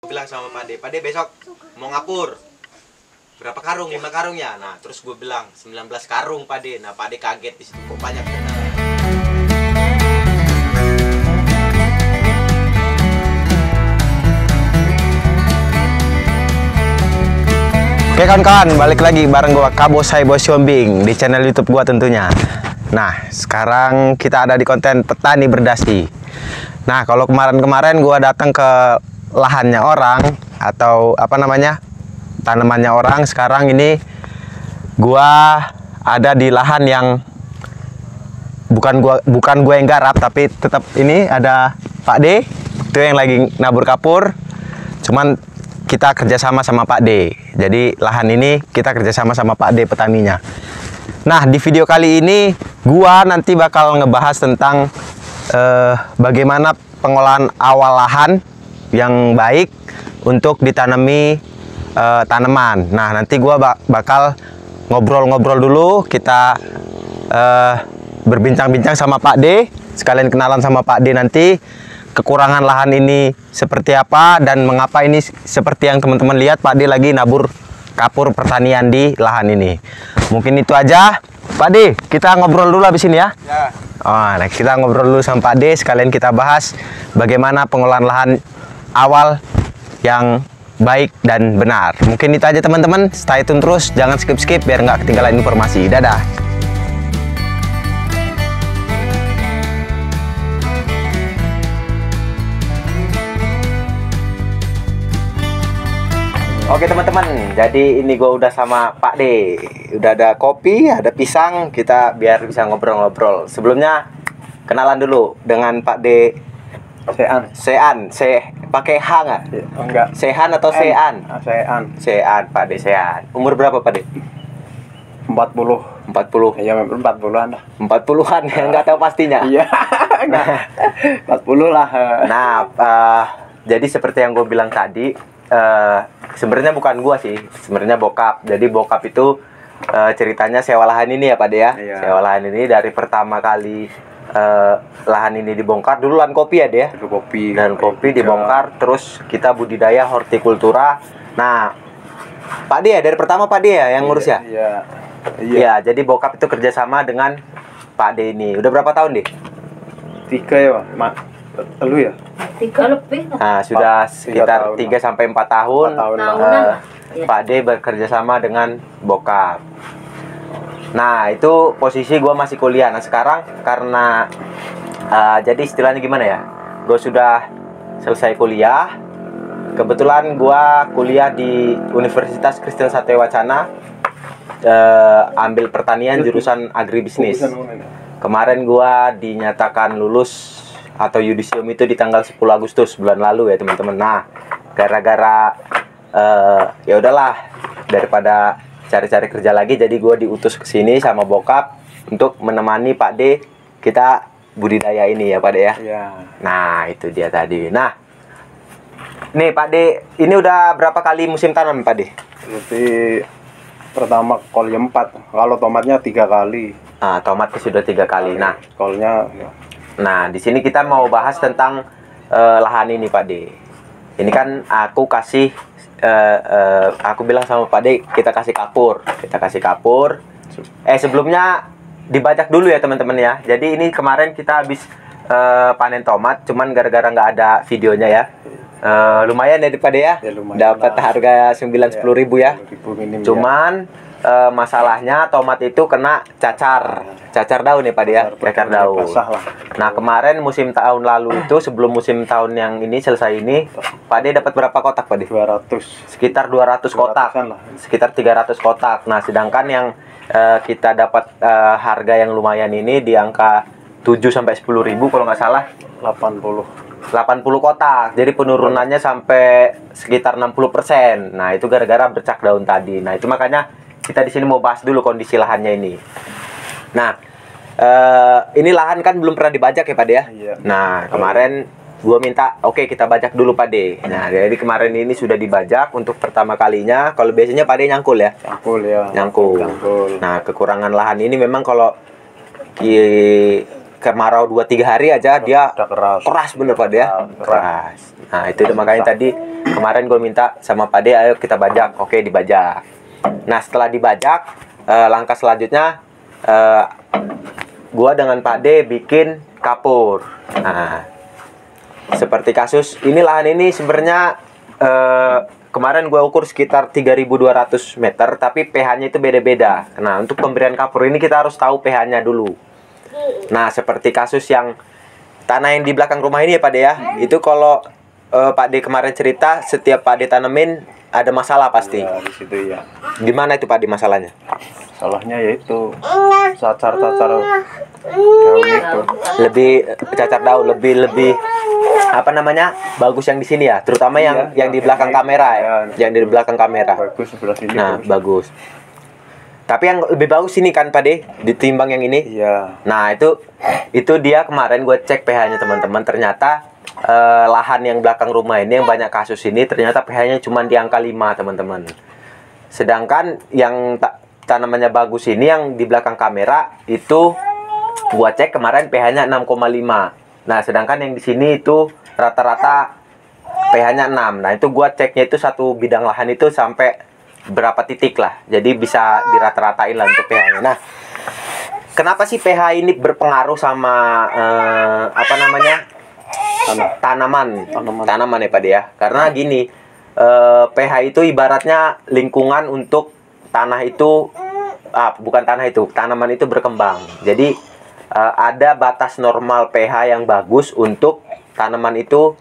Bilang sama Pak De besok mau ngapur berapa karung? 5 karung ya. Nah terus gue bilang 19 karung Pak De. Nah Pak De kaget di situ, kok banyak benar. Oke kawan-kawan, balik lagi bareng gua Kabosai Bos Siombing di channel YouTube gua tentunya. Nah sekarang kita ada di konten petani berdasi. Nah kalau kemarin-kemarin gua datang ke lahannya orang atau apa namanya tanamannya orang, sekarang ini gua ada di lahan yang bukan gua yang garap, tapi tetap ini ada Pak D itu yang lagi nabur kapur, cuman kita kerjasama sama Pak D. Jadi lahan ini kita kerjasama sama Pak D petaninya. Nah di video kali ini gua nanti bakal ngebahas tentang bagaimana pengolahan awal lahan yang baik untuk ditanami tanaman. Nah nanti gua bakal ngobrol-ngobrol dulu, kita berbincang-bincang sama Pak D, sekalian kenalan sama Pak D nanti kekurangan lahan ini seperti apa dan mengapa ini seperti yang teman-teman lihat Pak D lagi nabur kapur pertanian di lahan ini. Mungkin itu aja Pak D, kita ngobrol dulu habis ini ya. Ya. Oh, nah kita ngobrol dulu sama Pak D, sekalian kita bahas bagaimana pengolahan lahan awal yang baik dan benar. Mungkin itu aja teman-teman, stay tune terus, jangan skip-skip biar nggak ketinggalan informasi. Dadah. Oke teman-teman, jadi ini gue udah sama Pak D, udah ada kopi, ada pisang, kita biar bisa ngobrol-ngobrol. Sebelumnya kenalan dulu dengan Pak D. Sean, pakai H nggak? Enggak. Sehan atau Sean? Sean, Pak D Sean. Umur berapa Pak D? 40. 40. Iya, 40-an lah. 40-an ya, nggak tahu pastinya. Iya. Nah, 40 lah. Nah, jadi seperti yang gue bilang tadi, sebenarnya bukan gua sih, sebenarnya bokap. Jadi bokap itu ceritanya sewa lahan ini ya Pak De ya. Iya. Sewa lahan ini dari pertama kali lahan ini dibongkar, dulu lahan kopi ya dia. Dan kopi dibongkar, terus kita budidaya hortikultura. Nah Pak De ya, dari pertama Pak De ya yang ngurus ya. Iya. Jadi bokap itu kerjasama dengan Pak De ini. Udah berapa tahun deh? 3 ya Mak. Lu ya? 3 lebih. Nah, sudah sekitar 3 sampai 4 tahun. Pak D bekerja sama dengan bokap. Nah, itu posisi gue masih kuliah. Nah, sekarang karena jadi istilahnya gimana ya? Gue sudah selesai kuliah. Kebetulan gue kuliah di Universitas Kristen Satya Wacana, ambil pertanian jurusan agribisnis. Kemarin gue dinyatakan lulus atau yudisium itu di tanggal 10 Agustus bulan lalu ya teman-teman. Nah gara-gara ya udahlah daripada cari-cari kerja lagi, jadi gue diutus ke sini sama bokap untuk menemani Pak D kita budidaya ini ya Pak D ya. Iya. Nah itu dia tadi. Nah nih Pak D, ini udah berapa kali musim tanam Pak D? Berarti pertama kolnya 4, kalau tomatnya 3 kali. Nah tomatnya sudah 3 kali. Nah kolnya ya. Nah, di sini kita mau bahas tentang lahan ini, Pak D. Ini kan aku kasih, aku bilang sama Pak D, kita kasih kapur. Sebelumnya dibajak dulu ya teman-teman ya. Jadi ini kemarin kita habis panen tomat, cuman gara-gara nggak ada videonya ya. Lumayan ya Pak D ya. Dapat harga 9-10 ribu ya. Cuman masalahnya tomat itu kena cacar daun ya Pak D ya, cacar daun. Nah kemarin musim tahun lalu itu, sebelum musim tahun yang ini selesai ini, Pak D dapat berapa kotak Pak D? 200. Sekitar 200 kotak, sekitar 300 kotak. Nah sedangkan yang kita dapat harga yang lumayan ini di angka 7-10 ribu kalau nggak salah. 80 kotak, jadi penurunannya sampai sekitar 60%. Nah itu gara-gara bercak daun tadi. Nah itu makanya kita di sini mau bahas dulu kondisi lahannya ini. Nah, ini lahan kan belum pernah dibajak ya Pak D ya. Iya. Nah, kemarin gua minta, oke, kita bajak dulu Pak D. Nah, jadi kemarin ini sudah dibajak untuk pertama kalinya. Kalau biasanya Pak D nyangkul ya. Nyangkul. Nah, kekurangan lahan ini memang kalau kemarau 2-3 hari aja dia keras bener Pak D ya. Keras. Nah itu makanya tadi kemarin gue minta sama Pak De, ayo kita bajak. Oke, dibajak. Nah setelah dibajak, langkah selanjutnya gue dengan Pak De bikin kapur. Nah seperti kasus ini, lahan ini sebenarnya kemarin gue ukur sekitar 3.200 meter, tapi pH-nya itu beda-beda. Nah untuk pemberian kapur ini kita harus tahu pH-nya dulu. Nah seperti kasus yang tanah yang di belakang rumah ini ya Pak De ya, itu kalau Pak De kemarin cerita setiap Pak De tanemin ada masalah pasti. Ya, di situ ya. Di mana itu Pak De masalahnya? Salahnya yaitu cacar-cacar daun itu. Lebih cacar daun, lebih apa namanya? Bagus yang di sini ya, terutama yang di belakang kamera ya. Yang di belakang kamera. Bagus sebelah sini. Nah, bagus. Tapi yang lebih bagus ini kan Pak De ditimbang yang ini. Iya. Nah, itu dia kemarin gue cek pH-nya teman-teman, ternyata lahan yang belakang rumah ini yang banyak kasus ini ternyata pH-nya cuma di angka 5 teman-teman. Sedangkan yang tanamannya bagus ini yang di belakang kamera itu gua cek kemarin pH-nya 6,5. Nah, sedangkan yang di sini itu rata-rata pH-nya 6. Nah, itu gua ceknya itu satu bidang lahan itu sampai berapa titik lah. Jadi bisa dirata-ratain lah untuk pH-nya. Nah, kenapa sih pH ini berpengaruh sama apa namanya? Tanaman ya Pak De ya. Karena gini, pH itu ibaratnya lingkungan untuk tanah itu, bukan tanah itu, tanaman itu berkembang. Jadi ada batas normal pH yang bagus untuk tanaman itu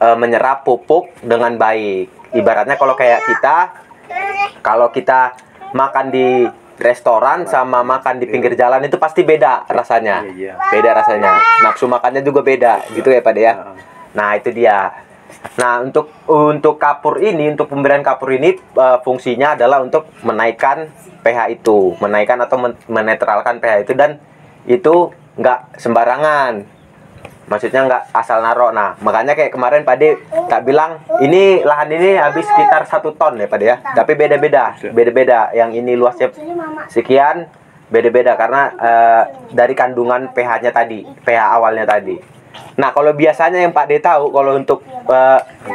menyerap pupuk dengan baik. Ibaratnya kalau kayak kita, kalau kita makan di restoran sama makan di pinggir jalan itu pasti beda rasanya. Beda rasanya. Nafsu makannya juga beda, gitu ya Pak De ya. Nah, itu dia. Nah, untuk kapur ini, untuk pemberian kapur ini fungsinya adalah untuk menaikkan pH itu, menaikkan atau menetralkan pH itu, dan itu nggak sembarangan. Maksudnya nggak asal naro. Nah, makanya kayak kemarin Pak De tak bilang, ini lahan ini habis sekitar 1 ton ya Pak De ya. Tapi beda-beda. Yang ini luasnya sekian, beda-beda karena dari kandungan pH-nya tadi, pH awalnya tadi. Nah, kalau biasanya yang Pak De tahu, kalau untuk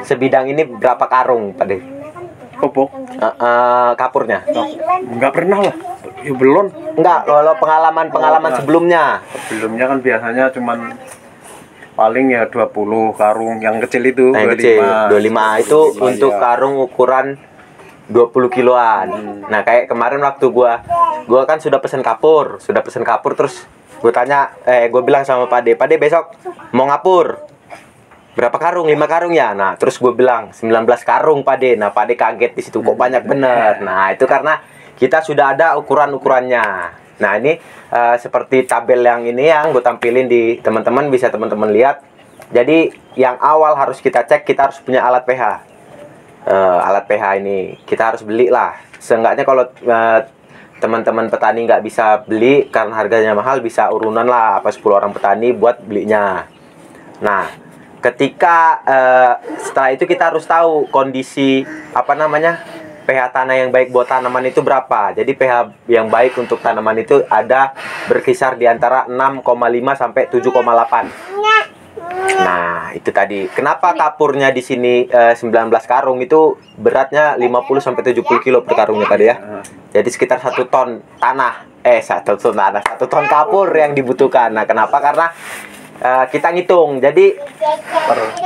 sebidang ini berapa karung Pak De? Pupuk? Kapurnya? Enggak pernah lah. Ya belum. Enggak, kalau pengalaman sebelumnya. Sebelumnya kan biasanya cuman paling ya 20 karung yang kecil itu. Nah, yang kecil 25 itu 25, untuk karung ukuran 20 kiloan. Nah, kayak kemarin waktu gua kan sudah pesen kapur terus gue tanya, gue bilang sama Pak De besok mau ngapur berapa karung? 5 karung ya. Nah, terus gue bilang 19 karung Pak De. Nah, Pak De kaget di situ, kok banyak bener. Nah, itu karena kita sudah ada ukuran-ukurannya. Nah, ini seperti tabel yang ini yang gue tampilin di teman-teman, bisa teman-teman lihat. Jadi yang awal harus kita cek, kita harus punya alat pH. Alat pH ini kita harus beli lah. Seenggaknya kalau teman-teman petani nggak bisa beli karena harganya mahal, bisa urunan lah apa 10 orang petani buat belinya. Nah, ketika setelah itu kita harus tahu kondisi apa namanya pH tanah yang baik buat tanaman itu berapa. Jadi pH yang baik untuk tanaman itu ada berkisar di antara 6,5 sampai 7,8. Nah, itu tadi. Kenapa kapurnya di sini 19 karung itu beratnya 50 sampai 70 kilo per karungnya Pak De ya. Jadi sekitar 1 ton tanah. 1 ton kapur yang dibutuhkan. Nah, kenapa? Karena kita ngitung. Jadi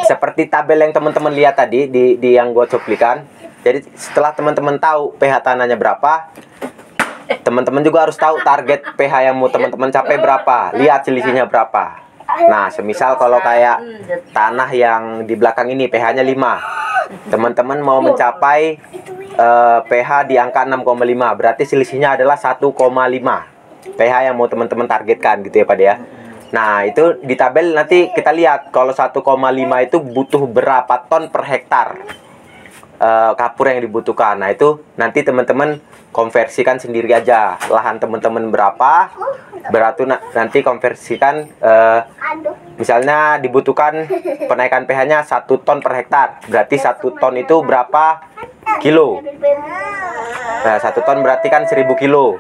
seperti tabel yang teman-teman lihat tadi di yang gue cuplikan. Jadi setelah teman-teman tahu pH tanahnya berapa, teman-teman juga harus tahu target pH yang mau teman-teman capai berapa. Lihat selisihnya berapa. Nah, semisal kalau kayak tanah yang di belakang ini pH-nya 5. Teman-teman mau mencapai pH di angka 6,5, berarti selisihnya adalah 1,5 pH yang mau teman-teman targetkan gitu ya Pak De ya. Nah, itu di tabel nanti kita lihat kalau 1,5 itu butuh berapa ton per hektar kapur yang dibutuhkan. Nah, itu nanti teman-teman konversikan sendiri aja. Lahan teman-teman berapa, berarti nanti konversikan misalnya dibutuhkan penaikan pH-nya 1 ton per hektar. Berarti 1 ton itu berapa kilo? Nah, 1 ton berarti kan 1000 kilo.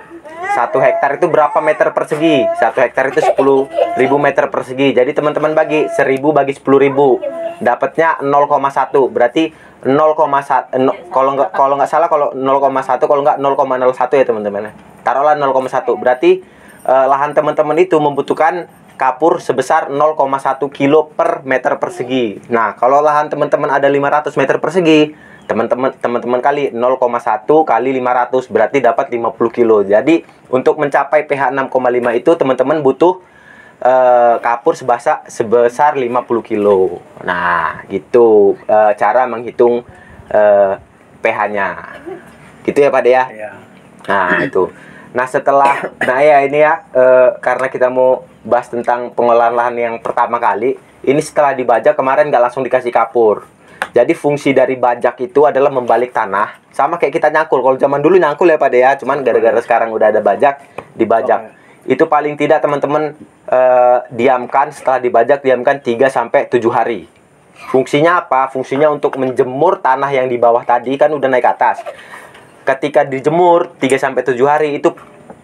1 hektar itu berapa meter persegi? 1 hektar itu 10.000 meter persegi. Jadi teman-teman bagi 1.000 bagi 10.000, dapatnya 0,1. Berarti 0,1, kalau nggak salah, kalau 0,1, kalau nggak 0,01 ya teman-teman. Taruhlah 0,1. Berarti lahan teman-teman itu membutuhkan kapur sebesar 0,1 kilo per meter persegi. Nah, kalau lahan teman-teman ada 500 meter persegi, teman-teman kali 0,1 kali 500, berarti dapat 50 kilo. Jadi untuk mencapai pH 6,5 itu teman-teman butuh kapur sebesar 50 kilo. Nah, gitu cara menghitung pH-nya. Gitu ya Pak De ya? Iya. Nah, itu. Nah, ya ini ya, karena kita mau bahas tentang pengolahan lahan yang pertama kali. Ini setelah dibajak kemarin nggak langsung dikasih kapur. Jadi fungsi dari bajak itu adalah membalik tanah. Sama kayak kita nyangkul. Kalau zaman dulu nyangkul ya Pak De ya, cuman gara-gara sekarang udah ada bajak, dibajak. Itu paling tidak teman-teman diamkan, setelah dibajak diamkan 3-7 hari. Fungsinya apa? Fungsinya untuk menjemur tanah yang di bawah tadi, kan udah naik ke atas. Ketika dijemur 3-7 hari, itu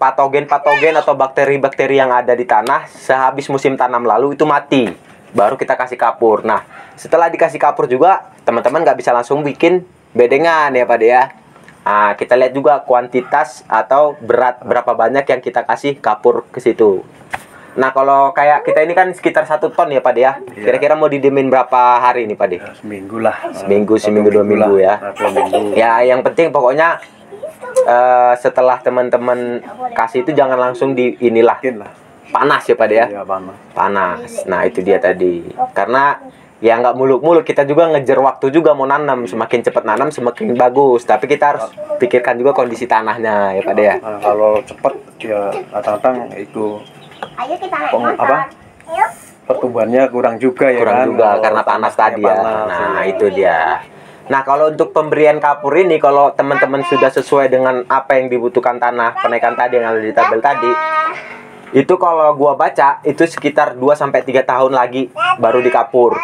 patogen-patogen atau bakteri-bakteri yang ada di tanah sehabis musim tanam lalu itu mati. Baru kita kasih kapur. Nah, setelah dikasih kapur juga teman-teman nggak bisa langsung bikin bedengan ya Pak De ya. Nah, kita lihat juga kuantitas atau berat berapa banyak yang kita kasih kapur ke situ. Nah, kalau kayak kita ini kan sekitar 1 ton ya Pak De ya. Kira-kira mau didiemin berapa hari nih Pak De? Seminggu lah. Seminggu 2 minggu ya. 2 minggu. Ya, yang penting pokoknya setelah teman-teman kasih itu jangan langsung di inilah. Mungkin lah. Panas ya Pak De ya. Iya, panas. Panas. Nah, itu dia tadi. Karena ya nggak muluk-muluk, kita juga ngejar waktu juga mau nanam. Semakin cepat nanam semakin bagus, tapi kita harus pikirkan juga kondisi tanahnya ya Pak De ya. Nah, kalau cepat ya kadang-kadang itu pertumbuhannya kurang juga ya Kurang kan? juga Kalau karena panas tadi ya. panas, Nah, ya. itu dia. Nah, kalau untuk pemberian kapur ini, kalau teman-teman sudah sesuai dengan apa yang dibutuhkan tanah penaikan tadi yang ada di tabel tadi, itu kalau gua baca itu sekitar 2-3 tahun lagi baru dikapur.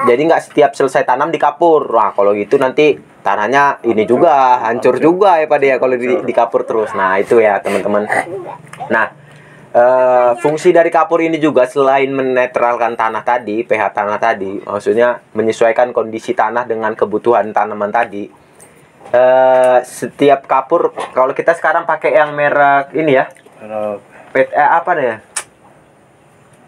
Jadi nggak setiap selesai tanam dikapur. Wah, kalau gitu nanti tanahnya ini juga hancur juga ya Pak De ya kalau dikapur terus. Nah, itu ya teman-teman. Nah, fungsi dari kapur ini juga selain menetralkan tanah tadi, pH tanah tadi, maksudnya menyesuaikan kondisi tanah dengan kebutuhan tanaman tadi. Setiap kapur, kalau kita sekarang pakai yang merek ini ya, apa deh?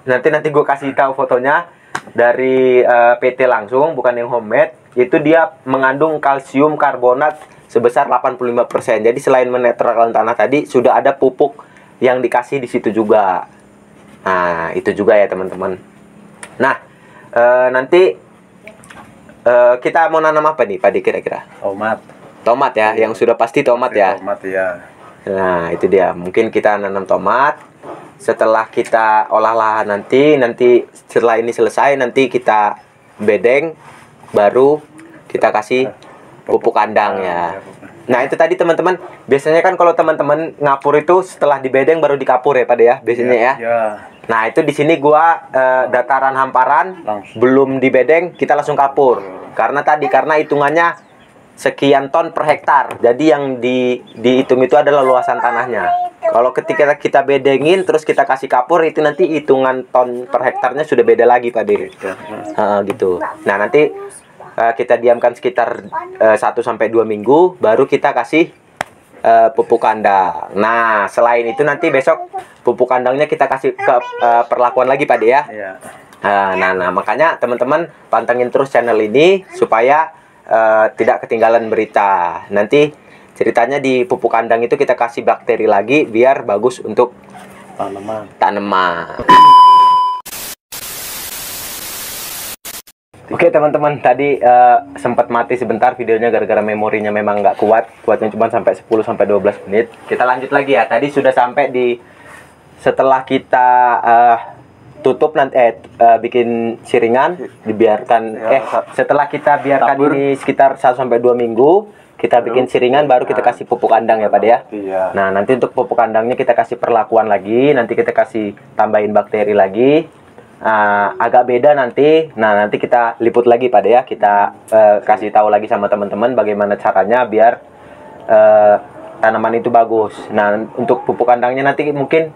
Nanti gue kasih tahu fotonya dari PT langsung, bukan yang homemade. Itu dia mengandung kalsium karbonat sebesar 85%. Jadi selain menetralkan tanah tadi, sudah ada pupuk yang dikasih di situ juga. Nah, itu juga ya teman-teman. Nah, nanti kita mau nanam apa nih Pak De kira-kira? Tomat. Tomat ya, yang sudah pasti tomat ya. Tomat ya. Nah, itu dia. Mungkin kita nanam tomat. Setelah kita olah lahan nanti setelah ini selesai, nanti kita bedeng, baru kita kasih pupuk kandang ya. Nah, itu tadi teman-teman. Biasanya kan kalau teman-teman ngapur itu setelah dibedeng baru dikapur ya Pak De ya, biasanya ya. Ya. Nah, itu di sini gua dataran hamparan Langsung. belum dibedeng, kita langsung kapur. Karena hitungannya sekian ton per hektar. Jadi yang dihitung itu adalah luasan tanahnya. Kalau ketika kita bedengin terus kita kasih kapur, itu nanti hitungan ton per hektarnya sudah beda lagi Pak De. Gitu. Nah, nanti kita diamkan sekitar 1-2 minggu, baru kita kasih pupuk kandang. Nah, selain itu nanti besok pupuk kandangnya kita kasih ke perlakuan lagi Pak De ya. Iya. Nah, makanya teman-teman pantengin terus channel ini supaya tidak ketinggalan berita. Nanti ceritanya di pupuk kandang itu kita kasih bakteri lagi biar bagus untuk tanaman. Oke teman-teman, tadi sempat mati sebentar videonya gara-gara memorinya memang nggak kuatnya cuma sampai 10-12 menit. Kita lanjut lagi ya. Tadi sudah sampai di setelah kita tutup nanti bikin siringan, dibiarkan setelah kita biarkan ini sekitar 1-2 minggu, kita bikin siringan, baru kita kasih pupuk kandang ya Pak De ya. Iya. Nah, nanti untuk pupuk kandangnya kita kasih perlakuan lagi, nanti kita kasih tambahin bakteri lagi. Agak beda nanti. Nah, nanti kita liput lagi Pak De ya. Kita kasih tahu lagi sama teman-teman bagaimana caranya biar tanaman itu bagus. Nah, untuk pupuk kandangnya nanti mungkin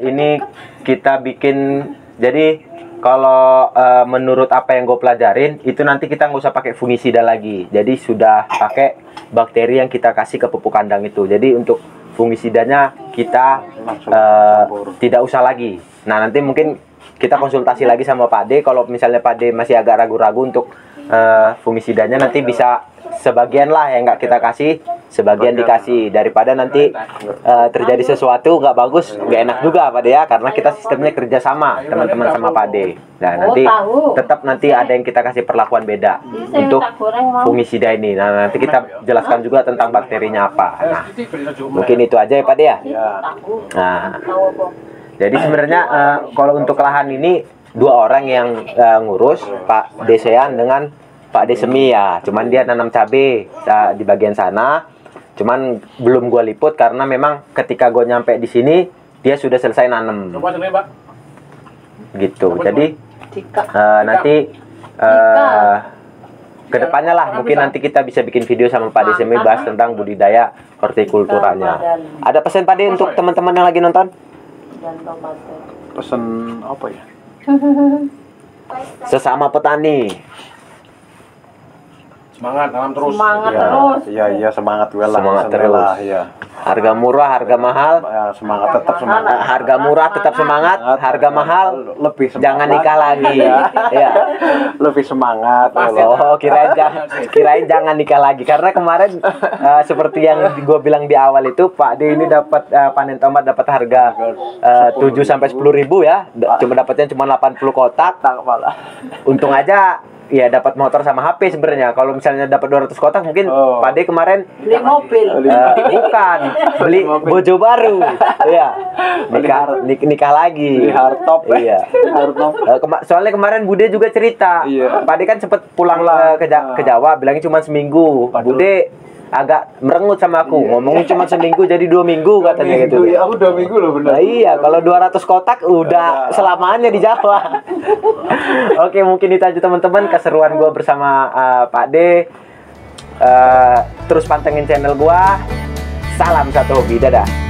ini kita bikin, jadi kalau menurut apa yang gue pelajarin itu nanti kita nggak usah pakai fungisida lagi, jadi sudah pakai bakteri yang kita kasih ke pupuk kandang itu. Jadi untuk fungisidanya kita tidak usah lagi. Nah, nanti mungkin kita konsultasi lagi sama Pak D. Kalau misalnya Pak D masih agak ragu-ragu untuk fungisidanya, nanti bisa sebagian lah yang nggak kita kasih, sebagian dikasih, daripada nanti terjadi sesuatu nggak bagus, nggak enak juga Pak D ya, karena kita sistemnya kerjasama teman-teman sama Pak D. Nah, nanti tetap nanti ada yang kita kasih perlakuan beda untuk fungisida ini. Nah, nanti kita jelaskan juga tentang bakterinya apa. Nah, mungkin itu aja ya Pak D ya. Nah, jadi sebenarnya kalau untuk lahan ini 2 orang yang ngurus, Pak Desean dengan Pak Desemi ya. Cuman dia nanam cabai di bagian sana. Cuman belum gua liput karena memang ketika gua nyampe di sini dia sudah selesai nanam. Gitu. Jadi nanti kedepannya lah mungkin nanti kita bisa bikin video sama Pak Desemi bahas tentang budidaya hortikulturanya. Ada pesan Pak De untuk teman-teman yang lagi nonton? Pesan apa ya? Sesama petani, Semangat, tanam terus. Semangat Ya, terus. Iya, semangat gue lah. Semangat terus. Lah, ya. harga murah, harga mahal. Ya, semangat tetap semangat. Harga murah tetap semangat, harga mahal Lebih semangat. jangan nikah lagi. Ya. Lebih semangat. Oh, kirain jangan nikah lagi, karena kemarin seperti yang gue bilang di awal itu, Pak D ini dapat panen tomat dapat harga 7 sampai 10 ribu ya. Cuma dapatnya cuma 80 kotak. Untung aja ya dapat motor sama HP sebenarnya. Kalau misalnya dapat 200 kotak mungkin Pak D kemarin Beli mobil. bukan beli bojo baru. Iya. Nikah lagi. Beli hardtop. Iya. Soalnya kemarin Bude juga cerita. Iya. Pak D kan sempet pulang ke Jawa, bilangnya cuma seminggu. Bude agak merengut sama aku, ngomongnya cuma seminggu jadi 2 minggu katanya gitu. Ya, aku 2 minggu loh benar. Nah, iya, kalau 200 kotak udah selamanya di Jawa. Oke, mungkin itu aja teman-teman keseruan gua bersama Pak D. Terus pantengin channel gua. Salam satu hobi, dadah.